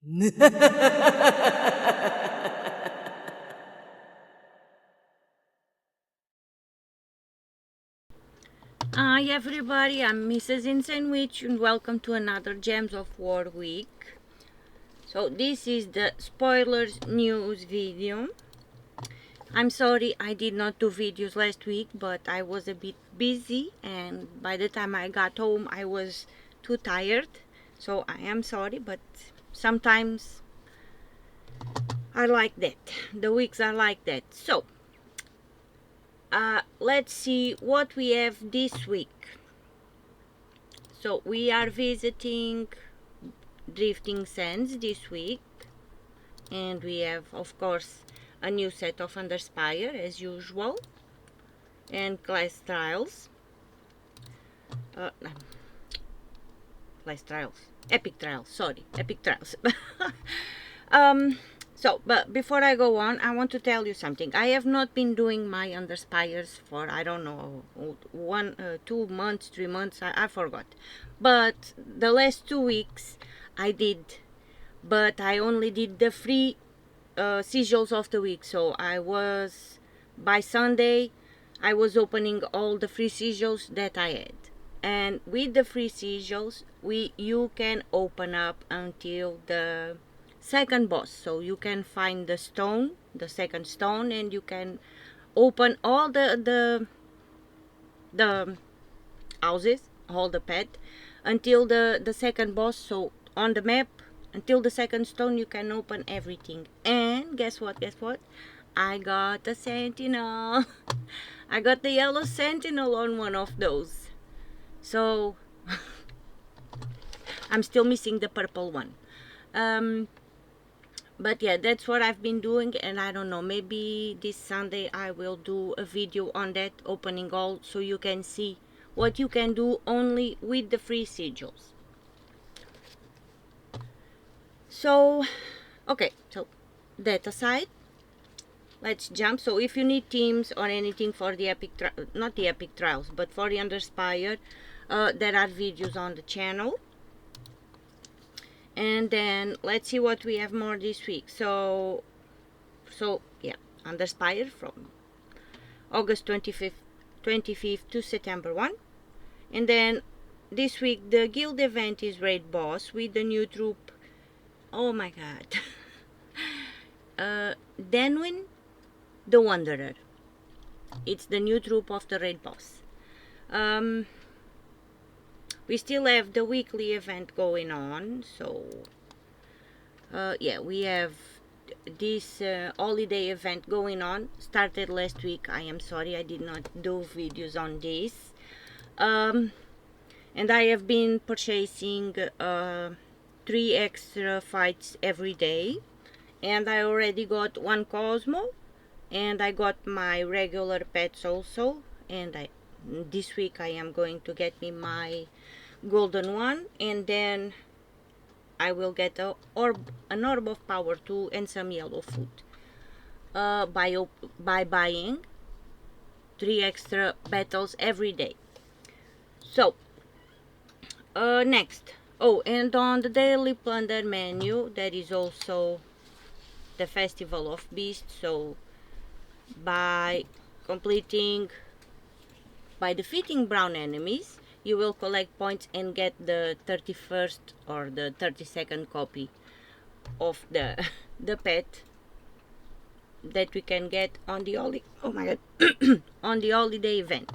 Hi everybody, I'm Mrs. Insane Witch and welcome to another Gems of War week. So this is the spoilers news video. I'm sorry I did not do videos last week, but I was a bit busy and by the time I got home I was too tired. So I am sorry, but sometimes I like that. The weeks are like that. So let's see what we have this week. So we are visiting Drifting Sands this week, and we have of course a new set of Underspire as usual, and class trials, no, class trials, epic trials, sorry, epic trials. So but before I go on, I want to tell you something. I have not been doing my Underspires for, I don't know, 2 months, 3 months, I forgot, but the last 2 weeks I did, but I only did the free sigils of the week. So I was, by Sunday I was opening all the free sigils that I had, and with the free sigils you can open up until the second boss. So you can find the stone, the second stone, and you can open all the houses, all the pet, until the second boss. So on the map, until the second stone, you can open everything. And guess what? I got a sentinel. I got the yellow sentinel on one of those. So I'm still missing the purple one. But yeah, that's what I've been doing, and I don't know, maybe this Sunday I will do a video on that, opening all, so you can see what you can do only with the free sigils. So okay, so that aside, let's jump. So if you need teams or anything for the epic not the epic trials, but for the Underspire, there are videos on the channel. And then let's see what we have more this week. So yeah, Underspire from August 25th to September 1. And then this week the guild event is raid boss with the new troop. Oh my god. Denwen the Wanderer. It's the new troop of the raid boss. We still have the weekly event going on, so yeah, we have this holiday event going on. Started last week. I am sorry I did not do videos on this, and I have been purchasing 3 extra fights every day, and I already got 1 Cosmo, and I got my regular pets also, and this week I am going to get me my golden one, and then I will get an orb of power too, and some yellow food by buying 3 extra battles every day. So next, oh, and on the daily plunder menu there is also the Festival of Beasts. So by defeating brown enemies, you will collect points and get the 31st or the 32nd copy of the pet that we can get on the oh my god on the holiday event.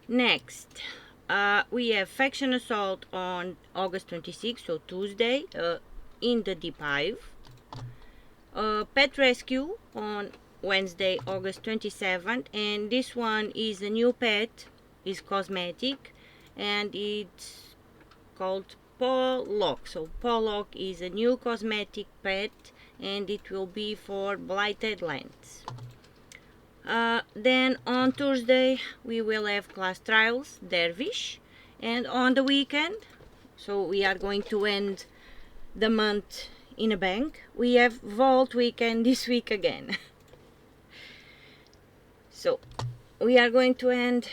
Next, we have faction assault on August 26th, so Tuesday, in the Deep Hive. Pet rescue on Wednesday, August 27th, and this one is a new pet, is Cosmetic, and it's called Pawlock. So Pawlock is a new cosmetic pet, and it will be for Blighted lands. Then on Thursday we will have class trials, Dervish, and on the weekend, so we are going to end the month in a bang, we have Vault weekend this week again. So we are going to end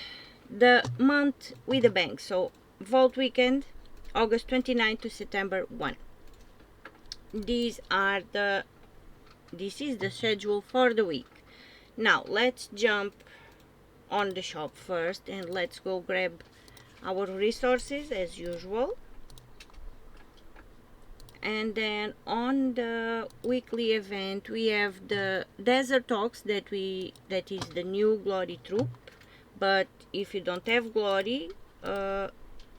the month with a bang. So Vault weekend, August 29 to September 1. this is the schedule for the week. Now let's jump on the shop first and let's go grab our resources as usual. And then on the weekly event we have the Desert Ox that is the new glory troop. But if you don't have glory,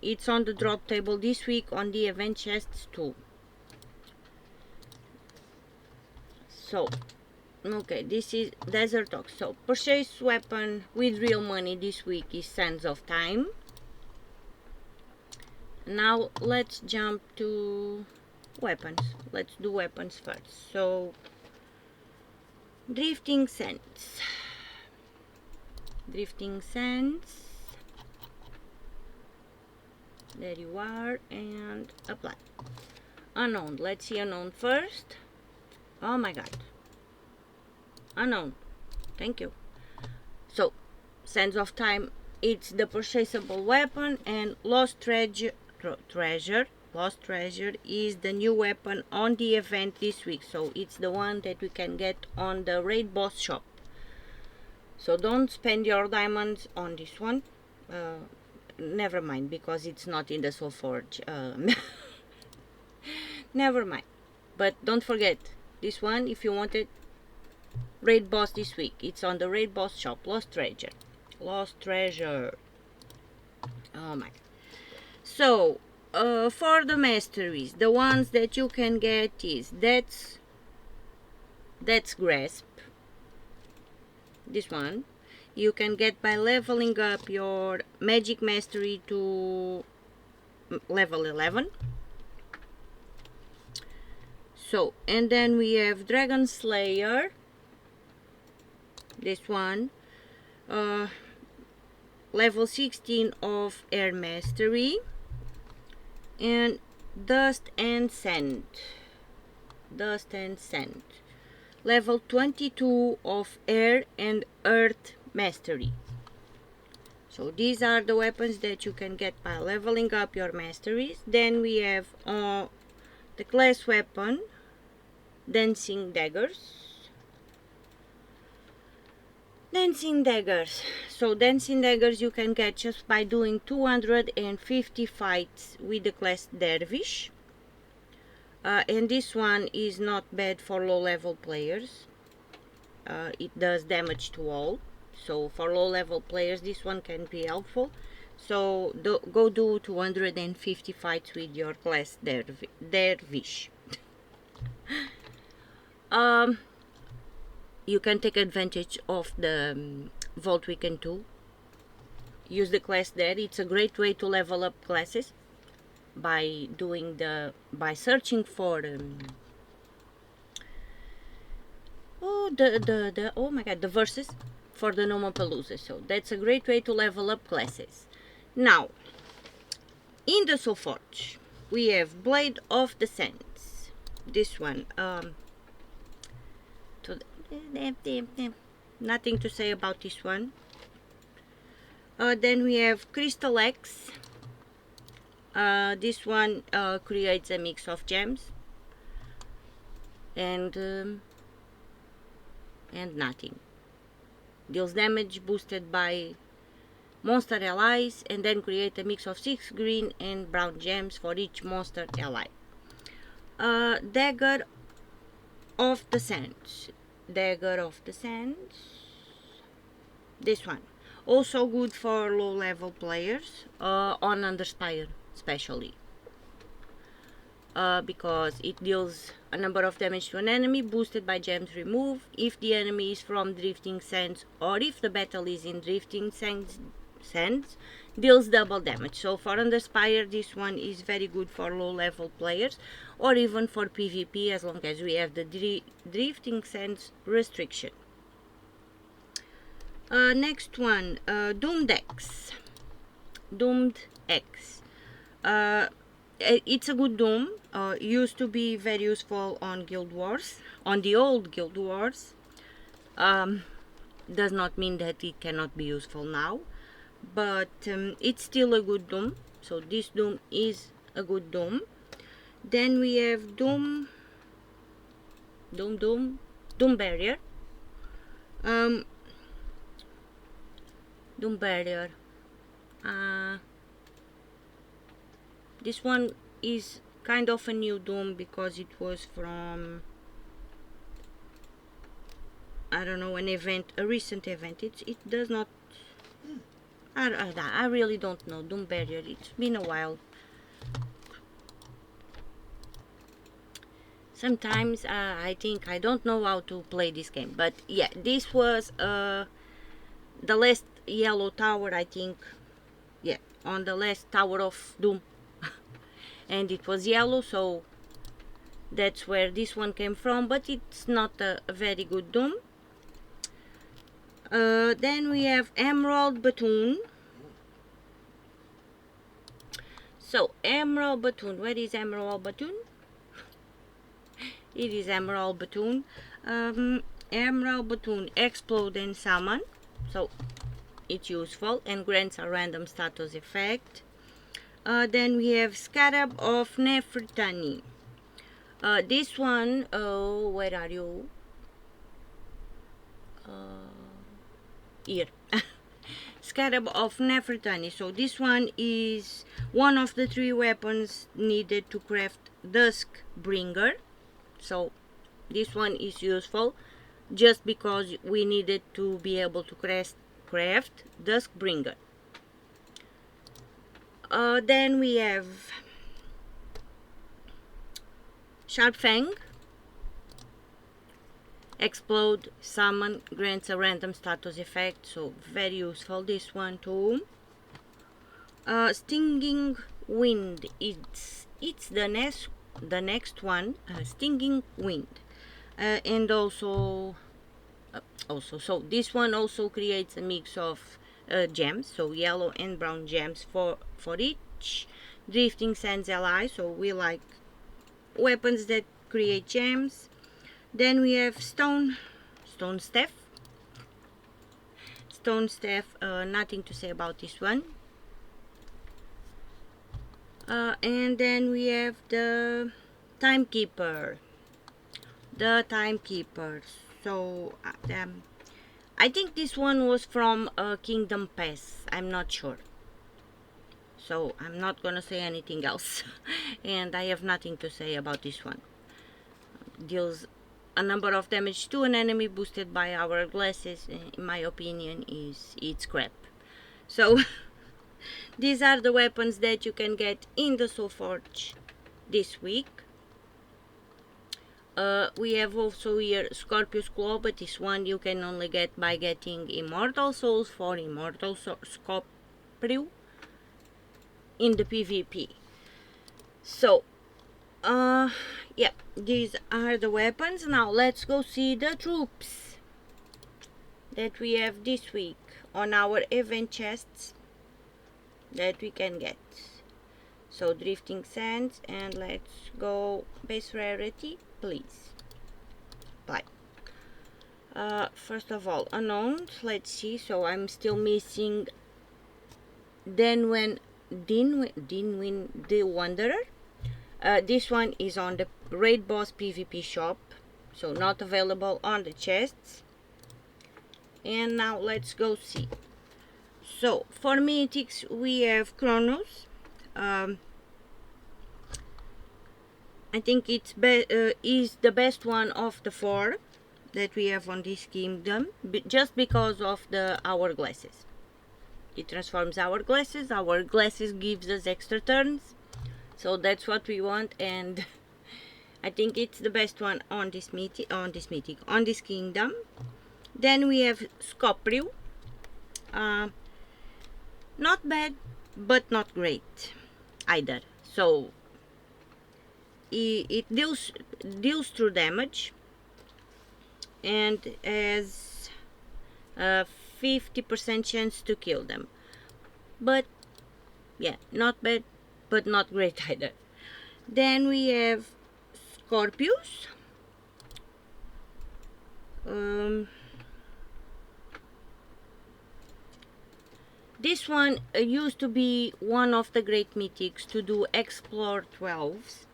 it's on the drop table this week on the event chests too. So okay, this is Desert Ox. So purchase weapon with real money this week is Sands of Time. Now let's jump to weapons. Let's do weapons first. So Drifting Sands. Drifting Sands. There you are, and apply. Unknown. Let's see unknown first. Oh my god. Unknown. Thank you. So Sands of Time, it's the purchasable weapon, and Lost Treasure is the new weapon on the event this week. So it's the one that we can get on the raid boss shop. So don't spend your diamonds on this one. Never mind, because it's not in the Soul Forge. Never mind. But don't forget this one if you want it. Raid boss this week. It's on the raid boss shop. Lost Treasure. Lost Treasure. Oh my god. So for the masteries, the ones that you can get is that's Grasp. This one you can get by leveling up your magic mastery to level 11. So, and then we have Dragon Slayer. This one, level 16 of air mastery. And Dust and Sand, level 22 of air and earth mastery. So these are the weapons that you can get by leveling up your masteries. Then we have the class weapon, Dancing Daggers. So Dancing Daggers you can get just by doing 250 fights with the class Dervish. And this one is not bad for low level players. It does damage to all. So for low level players this one can be helpful. So go do 250 fights with your class Dervish. You can take advantage of the Vault Weekend too. Use the class there. It's a great way to level up classes by searching for the verses for the Nomapalooza. So that's a great way to level up classes. Now in the Soul Forge we have Blade of the Sands. This one, nothing to say about this one. Then we have Crystal X. This one creates a mix of gems and nothing. Deals damage boosted by monster allies, and then create a mix of 6 green and brown gems for each monster ally. Dagger of the Sands. This one also good for low level players, on Underspire especially, because it deals a number of damage to an enemy boosted by gems removed if the enemy is from Drifting Sands, or if the battle is in Drifting Sands, deals double damage. So for Underspire this one is very good for low level players, or even for PvP, as long as we have the Drifting Sands restriction. Next one, Doomed X. It's a good Doom. Used to be very useful on Guild Wars, on the old Guild Wars. Does not mean that it cannot be useful now, but it's still a good Doom. So this Doom is a good Doom. Then we have Doom Doom Barrier. Doom Barrier. This one is kind of a new Doom because it was from, I don't know, an event, a recent event. It does not. I really don't know. Doom Barrier. It's been a while. Sometimes I think I don't know how to play this game, but yeah, this was the last yellow tower, I think. Yeah, on the last tower of Doom. And it was yellow, so that's where this one came from, but it's not a very good Doom. Then we have Emerald Batoon. So Emerald Batoon, where is Emerald Batoon? It is Emerald Batoon. Emerald Batoon, explode and summon, so it's useful and grants a random status effect. Then we have Scarab of Nefertani. This one, where are you? Here. Scarab of Nefertani. So this one is one of the 3 weapons needed to craft Dusk Bringer. So this one is useful just because we needed to be able to craft Dusk Bringer. Then we have Sharp Fang. Explode, summon, grants a random status effect, so very useful this one too. Stinging Wind, it's the next one, Stinging Wind. And also so this one also creates a mix of gems, so yellow and brown gems for each. Drifting Sands ally, so we like weapons that create gems. Then we have Stone Staff. Stone Staff, nothing to say about this one. And then we have the Timekeeper. So I think this one was from Kingdom Pass. I'm not sure. So I'm not gonna say anything else. And I have nothing to say about this one. Deals a number of damage to an enemy boosted by hourglasses. In my opinion, it's crap. So these are the weapons that you can get in the Soulforge this week. We have also here Scorpius Claw, but this one you can only get by getting Immortal Souls for Immortal Scorpio in the PvP. So yeah, these are the weapons. Now let's go see the troops that we have this week on our event chests that we can get. So Drifting Sands, and let's go base rarity, please. Bye. First of all, unknowns. Let's see. So I'm still missing Denwen the Wanderer. This one is on the Raid Boss PvP shop, so not available on the chests. And now let's go see. So for mythics we have Kronos. I think it's is the best one of the 4 that we have on this kingdom, just because of the hourglasses. It transforms hourglasses. Hourglasses gives us extra turns, so that's what we want, and I think it's the best one on this kingdom. Then we have Scorpio. Not bad, but not great either. So it deals through damage and has a 50% chance to kill them. But yeah, not bad, but not great either. Then we have Scorpius. This one used to be one of the great mythics to do Explore 12s.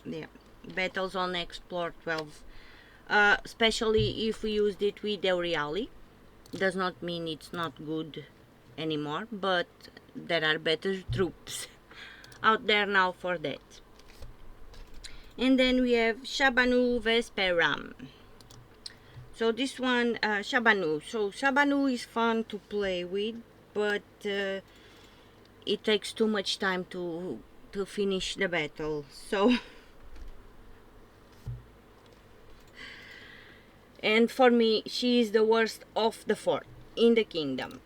Yeah, battles on Explore 12 especially if we used it with Aureali. Does not mean it's not good anymore, but there are better troops out there now for that. And then we have Shabanu Vesperam. So this one, Shabanu. So Shabanu is fun to play with, but it takes too much time to finish the battle. So, and for me, she is the worst of the 4 in the kingdom.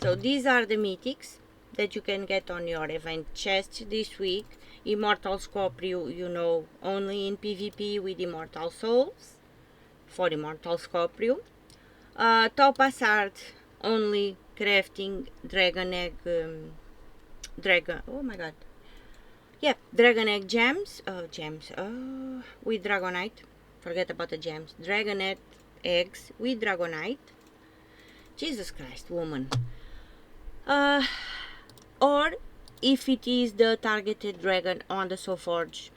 So these are the mythics that you can get on your event chest this week. Immortal Scorpio, you know, only in PvP with Immortal Souls for Immortal Scorpio. Topaz Art, only crafting Dragon Egg, oh my god. Yeah, Dragon Egg gems, with Dragonite. Forget about the gems. Dragon eggs with Dragonite. Jesus Christ, woman. Or if it is the targeted dragon on the Soulforge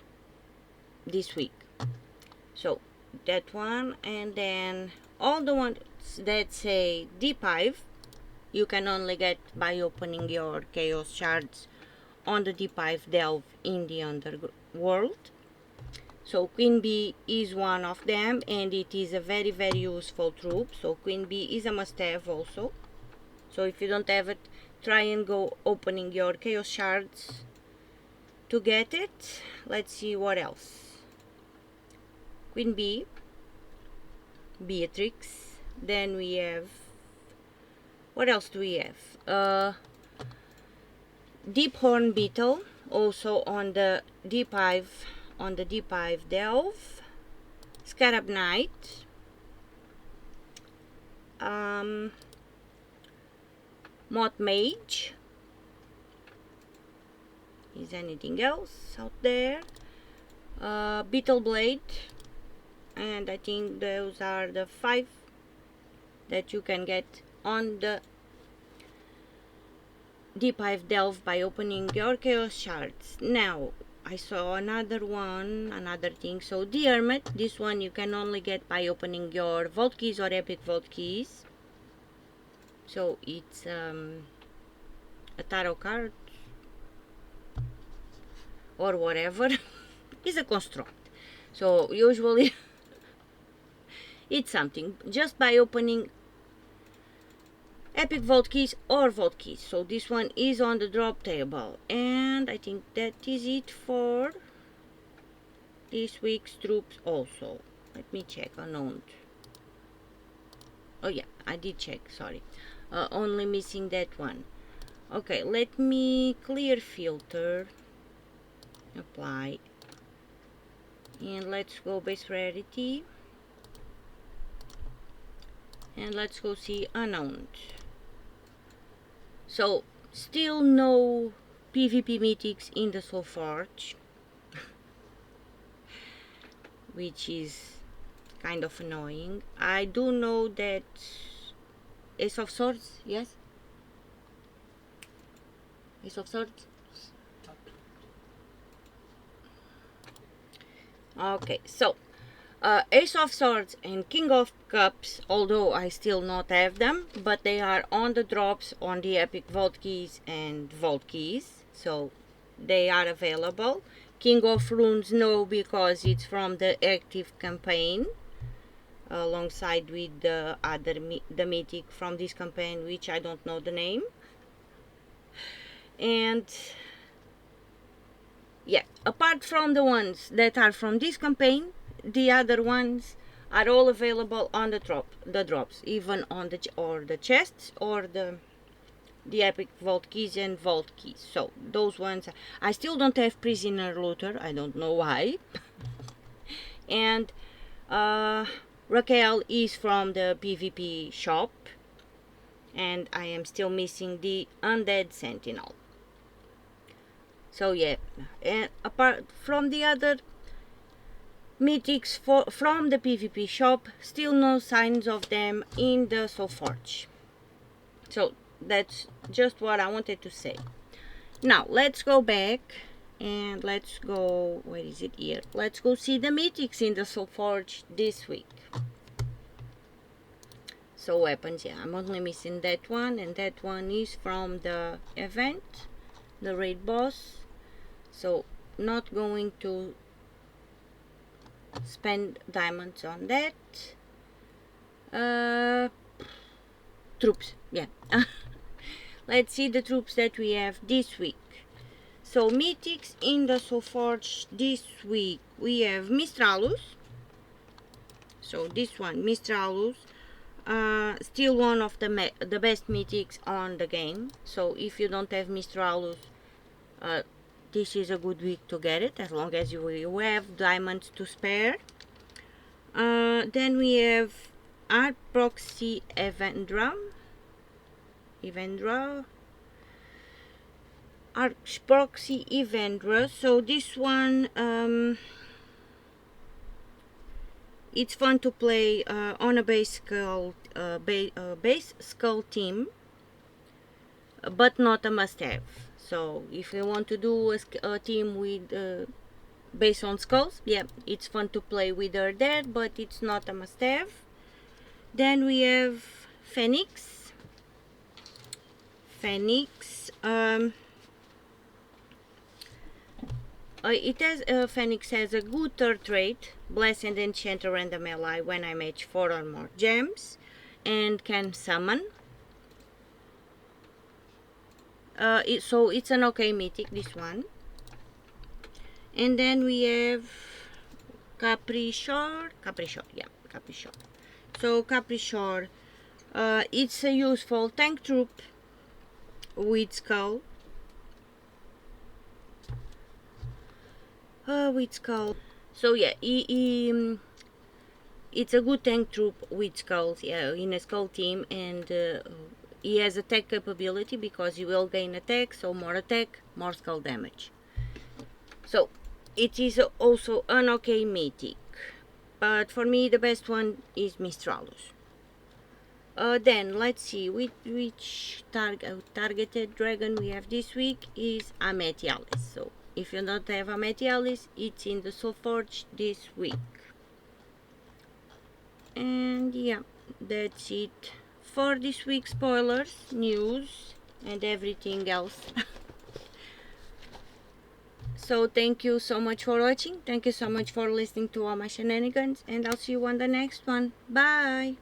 this week. So that one, and then all the ones that say Deep Hive, you can only get by opening your Chaos Shards on the Deep Hive Delve in the Underworld. So Queen Bee is one of them, and it is a very, very useful troop. So Queen Bee is a must-have also. So if you don't have it, try and go opening your Chaos Shards to get it. Let's see what else. Queen Bee, Beatrix. Then we have, what else do we have? Deep Horn Beetle, also on the Deep Hive, Delve. Scarab Knight. Moth Mage. Is anything else out there? Beetle Blade. And I think those are the 5 that you can get on the Deep Hive Delve by opening your Chaos Shards. Now, I saw another thing. So the Hermit, this one you can only get by opening your Vault Keys or Epic Vault Keys. So it's a tarot card or whatever. It's a construct. So usually it's something just by opening Epic Vault Keys or Vault Keys. So this one is on the drop table, and I think that is it for this week's troops also. Let me check. Unknown. Oh yeah, I did check, sorry. Only missing that one. Okay, let me clear filter, apply, and let's go base rarity, and let's go see unknown. So still no PvP mythics in the Soulforge, which is kind of annoying. I do know that Ace of Swords, yes? Ace of Swords? Okay, so Ace of Swords and King of Cups, although I still not have them, but they are on the drops on the Epic Vault Keys and Vault Keys, so they are available. King of Runes, no, because it's from the active campaign, alongside with the other the mythic from this campaign, which I don't know the name. And yeah, apart from the ones that are from this campaign, the other ones are all available on the drops, even on the chests or the Epic Vault Keys and Vault Keys. So those ones, I still don't have Prisoner Looter, I don't know why. And Raquel is from the PvP shop, and I am still missing the Undead Sentinel. So yeah, and apart from the other mythics from the PvP shop, still no signs of them in the Soulforge. So that's just what I wanted to say. Now let's go back And let's go, where is it here? Let's go see the mythics in the Soulforge this week. So weapons, yeah, I'm only missing that one, and that one is from the event, the raid boss. So not going to spend diamonds on that. Troops, yeah. Let's see the troops that we have this week. So mythics in the Soulforge this week, we have Mistralus. So this one, Mistralus, still one of the best mythics on the game. So if you don't have Mistralus, this is a good week to get it, as long as you have diamonds to spare. Then we have Art Proxy Evendra. Archproxy Evendra. So this one, it's fun to play on a base skull team, but not a must-have. So if you want to do a team with based on skulls, yeah, it's fun to play with her there, but it's not a must-have. Then we have Phoenix. Phoenix has a good third trait, bless and enchant a random ally when I match 4 or more gems, and can summon. So it's an okay mythic, this one. And then we have Caprishore. So Caprishore, it's a useful tank troop with skull. So yeah, it's a good tank troop with skulls, yeah, in a skull team, and he has attack capability because you will gain attack, so more attack, more skull damage. So it is also an okay mythic, but for me the best one is Mistralus. Then let's see which targeted dragon we have this week is Ametialis. So if you don't have Ametialis, it's in the Soulforge this week. And yeah, that's it for this week's spoilers, news, and everything else. So thank you so much for watching. Thank you so much for listening to all my shenanigans, and I'll see you on the next one. Bye!